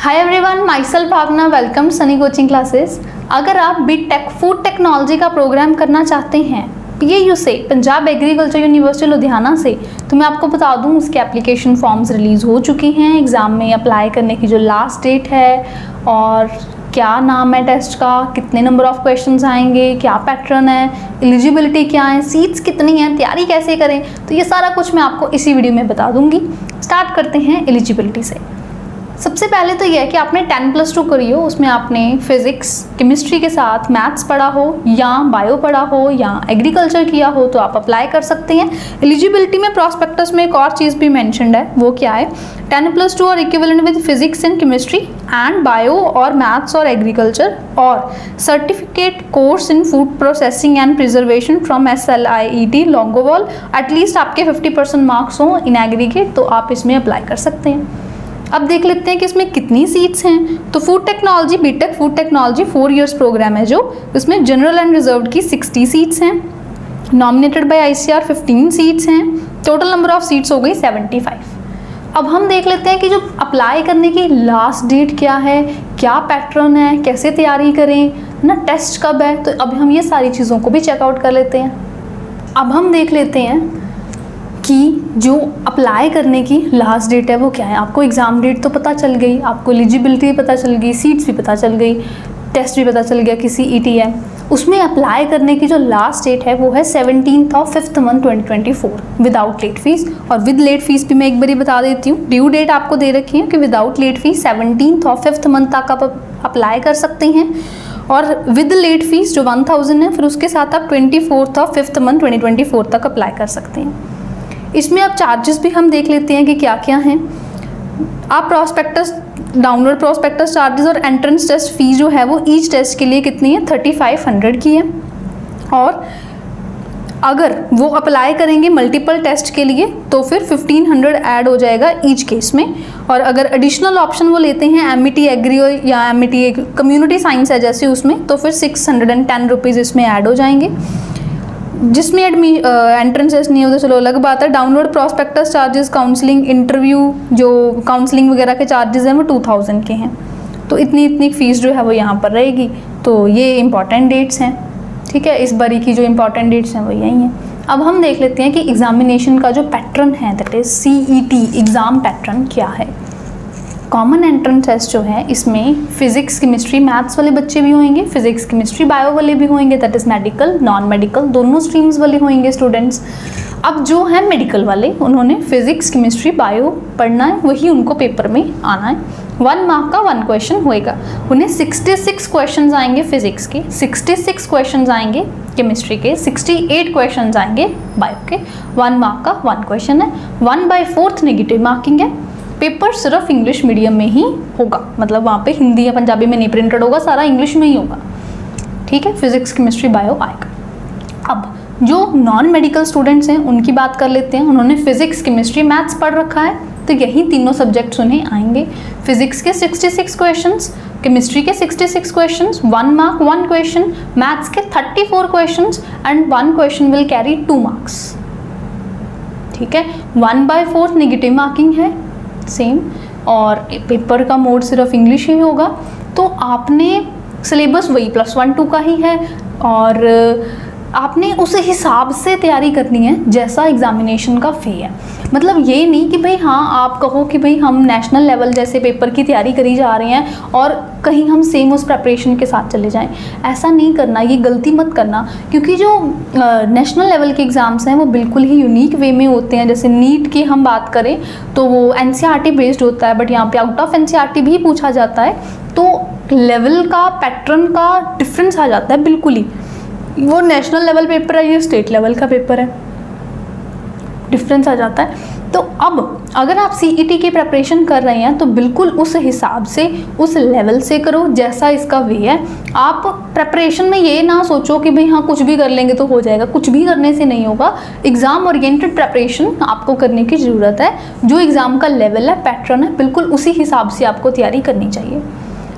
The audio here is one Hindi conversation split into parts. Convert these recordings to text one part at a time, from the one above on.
हाय everyone, myself Bhavna, welcome Sunny coaching classes. अगर आप बीटेक फूड टेक्नोलॉजी का प्रोग्राम करना चाहते हैं PAU से, पंजाब एग्रीकल्चर यूनिवर्सिटी लुधियाना से, तो मैं आपको बता दूं उसके एप्लीकेशन फॉर्म्स रिलीज़ हो चुके हैं। एग्ज़ाम में अप्लाई करने की जो लास्ट डेट है और क्या नाम है टेस्ट का, कितने नंबर ऑफ़ क्वेश्चंस आएंगे, क्या पैटर्न है, एलिजिबिलिटी क्या है, सीट्स कितनी हैं, तैयारी कैसे करें, तो ये सारा कुछ मैं आपको इसी वीडियो में बता दूंगी। स्टार्ट करते हैं एलिजिबिलिटी से। सबसे पहले तो यह है कि आपने 10+2 करी हो, उसमें आपने फिज़िक्स केमिस्ट्री के साथ मैथ्स पढ़ा हो या बायो पढ़ा हो या एग्रीकल्चर किया हो तो आप अप्लाई कर सकते हैं। एलिजिबिलिटी में प्रॉस्पेक्टस में एक और चीज़ भी मेंशन्ड है, वो क्या है, 10+2 और equivalent with physics and chemistry and bio और मैथ्स और एग्रीकल्चर और certificate course in food processing and preservation from SLIET Longowal, at least आपके 50% मार्क्स हों इन एग्रीगेट, तो आप इसमें अप्लाई कर सकते हैं। अब देख लेते हैं कि इसमें कितनी सीट्स हैं। तो food technology, B Tech food technology 4 years program है जो, इसमें जनरल एंड रिजर्व्ड की 60 सीट्स हैं, नॉमिनेटेड बाय ICR 15 सीट्स हैं, टोटल नंबर ऑफ सीट्स हो गई 75। अब हम देख लेते हैं कि जो अप्लाई करने की लास्ट डेट क्या है, क्या पैटर्न है, कैसे तैयारी करें ना, टेस्ट कब है। तो अब हम ये सारी चीज़ों को भी चेकआउट कर लेते हैं। अब हम देख लेते हैं कि जो अप्लाई करने की लास्ट डेट है वो क्या है। आपको एग्ज़ाम डेट तो पता चल गई, आपको एलिजिबिलिटी पता चल गई, सीट्स भी पता चल गई, टेस्ट भी पता चल गया कि CET है। उसमें अप्लाई करने की जो लास्ट डेट है वो है 17th of 5th month 2024 without late fees. और विद लेट फीस भी मैं एक बारी बता देती हूँ, ड्यू डेट आपको दे रखी है कि without late fees 17th of 5th month तक आप अप्लाई कर सकते हैं, और विद लेट फीस जो 1000 है फिर उसके साथ आप 24th of 5th month 2024 तक अप्लाई कर सकते हैं। इसमें अब चार्जेस भी हम देख लेते हैं कि क्या क्या हैं। आप प्रॉस्पेक्टस, डाउनलोड प्रॉस्पेक्टस चार्जेस और एंट्रेंस टेस्ट फीस जो है वो ईच टेस्ट के लिए कितनी है, 3500 की है। और अगर वो अप्लाई करेंगे मल्टीपल टेस्ट के लिए तो फिर 1500 ऐड हो जाएगा ईच केस में। और अगर एडिशनल ऑप्शन वो लेते हैं MET एग्री या MET कम्युनिटी साइंस है जैसे उसमें, तो फिर 610 रुपीज़ इसमें ऐड हो जाएंगे। जिसमें एंट्रेंस टेस्ट नहीं होता चलो अलग बात है। Download prospectus charges, counselling, interview, जो काउंसलिंग वगैरह के चार्जेस हैं वो 2000 के हैं। तो इतनी फ़ीस जो है वो यहाँ पर रहेगी। तो ये इंपॉर्टेंट डेट्स हैं, ठीक है, इस बारी की जो इंपॉर्टेंट डेट्स हैं वो यही हैं। अब हम देख लेते हैं कि एग्जामिनेशन का जो पैटर्न है, that is CET exam pattern क्या है। कॉमन एंट्रेंस टेस्ट जो है इसमें फिजिक्स केमिस्ट्री मैथ्स वाले बच्चे भी होंगे, फिजिक्स केमिस्ट्री बायो वाले भी होंगे, that is medical non medical दोनों स्ट्रीम्स वाले होंगे स्टूडेंट्स। अब जो है मेडिकल वाले, उन्होंने फिजिक्स केमिस्ट्री बायो पढ़ना है, वही उनको पेपर में आना है। 1 मार्क का 1 क्वेश्चन होएगा। उन्हें 66 क्वेश्चन आएंगे फिजिक्स के, 66 क्वेश्चन आएंगे केमिस्ट्री के, 68 क्वेश्चन आएंगे बायो के। 1 मार्क का 1 क्वेश्चन है, 1/4 नेगेटिव मार्किंग है। पेपर सिर्फ इंग्लिश मीडियम में ही होगा, मतलब वहाँ पे हिंदी या पंजाबी में नहीं प्रिंटेड होगा, सारा इंग्लिश में ही होगा, ठीक है। फिजिक्स केमिस्ट्री बायो आएगा। अब जो नॉन मेडिकल स्टूडेंट्स हैं उनकी बात कर लेते हैं। उन्होंने फिजिक्स केमिस्ट्री मैथ्स पढ़ रखा है तो यही तीनों सब्जेक्ट्स उन्हें आएंगे। फिजिक्स के 66 क्वेश्चंस, केमिस्ट्री के 66 क्वेश्चंस, 1 मार्क 1 क्वेश्चन, मैथ्स के 34 questions and 1 question will carry 2 marks, ठीक है। 1/4 नेगेटिव मार्किंग है सेम, और पेपर का मोड सिर्फ इंग्लिश ही होगा। तो आपने सिलेबस वही +1 2 का ही है और आपने उस हिसाब से तैयारी करनी है जैसा एग्जामिनेशन का फी है। मतलब ये नहीं कि भाई हाँ आप कहो कि भाई हम नेशनल लेवल जैसे पेपर की तैयारी करी जा रहे हैं और कहीं हम सेम उस प्रेपरेशन के साथ चले जाएं, ऐसा नहीं करना, ये गलती मत करना। क्योंकि जो नेशनल लेवल के एग्ज़ाम्स हैं वो बिल्कुल ही यूनिक वे में होते हैं। जैसे नीट की हम बात करें तो वो NCERT बेस्ड होता है, बट यहाँ पे आउट ऑफ NCERT भी पूछा जाता है, तो लेवल का पैटर्न का डिफरेंस आ जाता है बिल्कुल ही। वो नेशनल लेवल पेपर है, ये स्टेट लेवल का पेपर है, डिफरेंस आ जाता है। तो अब अगर आप CET की प्रिपरेशन कर रहे हैं तो बिल्कुल उस हिसाब से, उस लेवल से करो जैसा इसका वे है। आप प्रिपरेशन में ये ना सोचो कि भाई हाँ कुछ भी कर लेंगे तो हो जाएगा, कुछ भी करने से नहीं होगा। एग्ज़ाम ओरिएंटेड प्रिपरेशन आपको करने की ज़रूरत है। जो एग्ज़ाम का लेवल है, पैटर्न है, बिल्कुल उसी हिसाब से आपको तैयारी करनी चाहिए,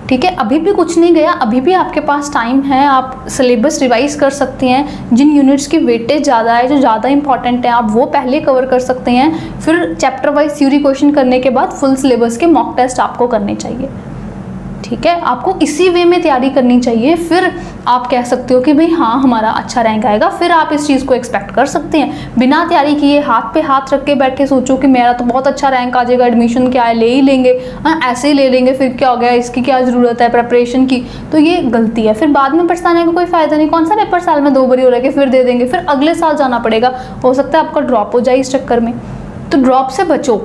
ठीक है। अभी भी कुछ नहीं गया, अभी भी आपके पास टाइम है, आप सिलेबस रिवाइज कर सकते हैं। जिन यूनिट्स की वेटेज ज़्यादा है, जो ज़्यादा इंपॉर्टेंट है, आप वो पहले कवर कर सकते हैं। फिर चैप्टर वाइज थ्योरी क्वेश्चन करने के बाद फुल सिलेबस के मॉक टेस्ट आपको करने चाहिए। ठीक है, आपको इसी वे में तैयारी करनी चाहिए, फिर आप कह सकते हो कि भाई हाँ हमारा अच्छा रैंक आएगा, फिर आप इस चीज़ को एक्सपेक्ट कर सकते हैं। बिना तैयारी किए हाथ पे हाथ रख के बैठे सोचो कि मेरा तो बहुत अच्छा रैंक आ जाएगा, एडमिशन क्या है ले ही लेंगे, हाँ ऐसे ही ले लेंगे, फिर क्या हो गया, इसकी क्या ज़रूरत है प्रिपरेशन की, तो ये गलती है। फिर बाद में पछताने का कोई फ़ायदा नहीं। कौन सा पेपर साल में 2 बार हो रहा है कि फिर दे देंगे, फिर अगले साल जाना पड़ेगा, हो सकता है आपका ड्रॉप हो जाए इस चक्कर में। तो ड्रॉप से बचो,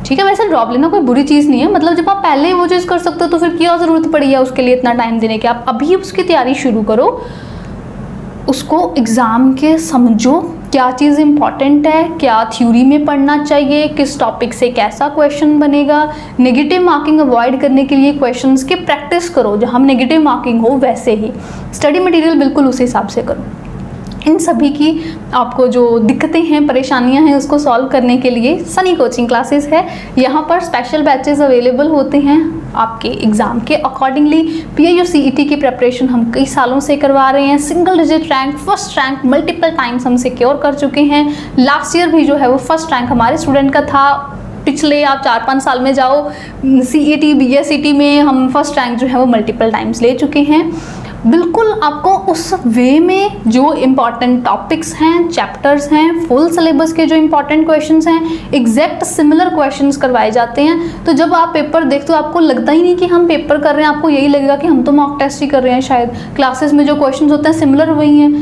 ठीक है। वैसे ड्रॉप लेना कोई बुरी चीज़ नहीं है, मतलब जब आप पहले ही वो चीज़ कर सकते हो तो फिर क्या ज़रूरत पड़ी है उसके लिए इतना टाइम देने की। आप अभी उसकी तैयारी शुरू करो, उसको एग्ज़ाम के समझो क्या चीज़ इंपॉर्टेंट है, क्या थ्योरी में पढ़ना चाहिए, किस टॉपिक से कैसा क्वेश्चन बनेगा। नेगेटिव मार्किंग अवॉइड करने के लिए क्वेश्चंस की प्रैक्टिस करो, जहाँ नेगेटिव मार्किंग हो वैसे ही स्टडी मटेरियल बिल्कुल उस हिसाब से करो। इन सभी की आपको जो दिक्कतें हैं, परेशानियां हैं, उसको सॉल्व करने के लिए सनी कोचिंग क्लासेस है। यहाँ पर स्पेशल बैचेस अवेलेबल होते हैं आपके एग्ज़ाम के अकॉर्डिंगली। PIU CET की प्रिपरेशन हम कई सालों से करवा रहे हैं। Single digit rank, first rank multiple times हम सिक्योर कर चुके हैं। लास्ट ईयर भी जो है वो फर्स्ट रैंक हमारे स्टूडेंट का था। पिछले आप 4-5 साल में जाओ CET BSET में हम फर्स्ट रैंक जो है वो मल्टीपल टाइम्स ले चुके हैं। बिल्कुल आपको उस वे में जो इम्पॉर्टेंट टॉपिक्स हैं, चैप्टर्स हैं, फुल सिलेबस के जो इम्पॉर्टेंट क्वेश्चंस हैं, एग्जैक्ट सिमिलर क्वेश्चंस करवाए जाते हैं। तो जब आप पेपर देखते हो आपको लगता ही नहीं कि हम पेपर कर रहे हैं, आपको यही लगेगा कि हम तो मॉक टेस्ट ही कर रहे हैं। शायद क्लासेस में जो क्वेश्चंस होते हैं सिमिलर वही हैं,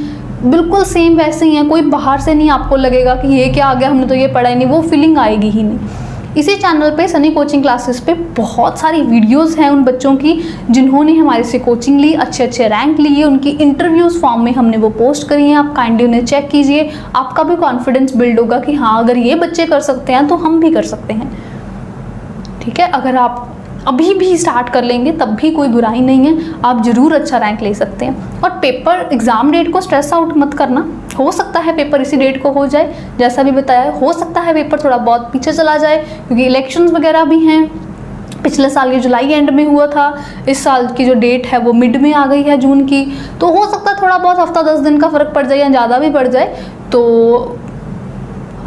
बिल्कुल सेम वैसे ही हैं। कोई बाहर से नहीं आपको लगेगा कि ये क्या आ गया, हमने तो ये पढ़ा ही नहीं, वो फीलिंग आएगी ही नहीं। इसी चैनल पे सनी कोचिंग क्लासेस पे बहुत सारी वीडियोस हैं उन बच्चों की जिन्होंने हमारे से कोचिंग ली, अच्छे रैंक लिए, उनकी इंटरव्यूज़ फॉर्म में हमने वो पोस्ट करी हैं। आप काइंडली उन्हें चेक कीजिए, आपका भी कॉन्फिडेंस बिल्ड होगा कि हाँ अगर ये बच्चे कर सकते हैं तो हम भी कर सकते हैं। ठीक है, अगर आप अभी भी स्टार्ट कर लेंगे तब भी कोई बुराई नहीं है, आप ज़रूर अच्छा रैंक ले सकते हैं। और पेपर एग्ज़ाम डेट को स्ट्रेस आउट मत करना, हो सकता है पेपर इसी डेट को हो जाए, जैसा भी बताया, हो सकता है पेपर थोड़ा बहुत पीछे चला जाए क्योंकि इलेक्शंस वगैरह भी हैं। पिछले साल के जुलाई एंड में हुआ था, इस साल की जो डेट है वो मिड में आ गई है जून की, तो हो सकता है थोड़ा बहुत हफ्ता 10 दिन का फ़र्क पड़ जाए या ज़्यादा भी पड़ जाए। तो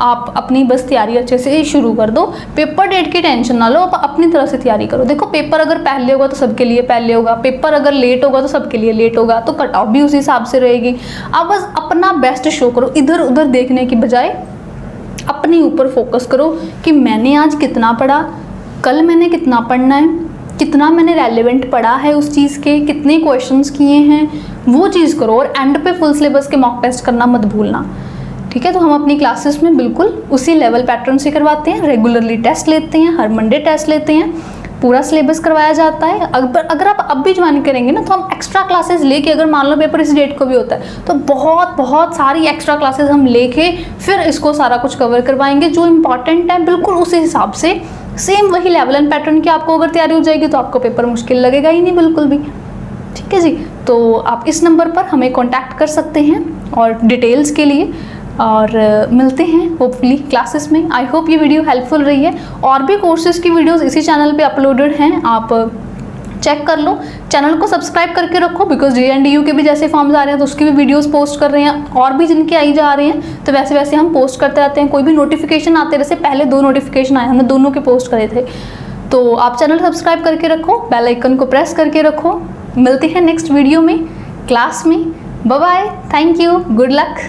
आप अपनी बस तैयारी अच्छे से शुरू कर दो, पेपर डेट की टेंशन ना लो, आप अपनी तरफ से तैयारी करो। देखो पेपर अगर पहले होगा तो सबके लिए पहले होगा, पेपर अगर लेट होगा तो सबके लिए लेट होगा, तो कट ऑफ भी उसी हिसाब से रहेगी। आप बस अपना बेस्ट शो करो, इधर उधर देखने की बजाय अपने ऊपर फोकस करो कि मैंने आज कितना पढ़ा, कल मैंने कितना पढ़ना है, कितना मैंने रेलेवेंट पढ़ा है उस चीज़ के, कितने क्वेश्चंस किए हैं, वो चीज़ करो। और एंड पे फुल सिलेबस के मॉक टेस्ट करना मत भूलना। ठीक है, तो हम अपनी क्लासेस में बिल्कुल उसी लेवल पैटर्न से करवाते हैं, रेगुलरली टेस्ट लेते हैं, हर मंडे टेस्ट लेते हैं, पूरा सिलेबस करवाया जाता है। अगर आप अब भी ज्वाइन करेंगे ना तो हम एक्स्ट्रा क्लासेस लेके, अगर मान लो पेपर इस डेट को भी होता है तो बहुत सारी एक्स्ट्रा क्लासेस हम लेके फिर इसको सारा कुछ कवर करवाएंगे। जो इंपॉर्टेंट है बिल्कुल उसी हिसाब से, सेम वही लेवल एंड पैटर्न की आपको अगर तैयारी हो जाएगी तो आपको पेपर मुश्किल लगेगा ही नहीं बिल्कुल भी। ठीक है जी, तो आप इस नंबर पर हमें कॉन्टैक्ट कर सकते हैं और डिटेल्स के लिए, और मिलते हैं होपफुली क्लासेस में। आई होप ये वीडियो हेल्पफुल रही है। और भी कोर्सेज़ की वीडियोस इसी चैनल पे अपलोडेड हैं, आप चेक कर लो। चैनल को सब्सक्राइब करके रखो बिकॉज JNDU के भी जैसे फॉर्म्स आ रहे हैं तो उसकी भी वीडियोस पोस्ट कर रहे हैं, और भी जिनके आई जा रहे हैं तो वैसे वैसे हम पोस्ट करते रहते हैं। कोई भी नोटिफिकेशन आते हैं, जैसे पहले 2 नोटिफिकेशन आए, हमने दोनों के पोस्ट करे थे, तो आप चैनल सब्सक्राइब करके रखो, बेल आइकन को प्रेस करके रखो। मिलते हैं नेक्स्ट वीडियो में, क्लास में। Bye bye, thank you, good luck.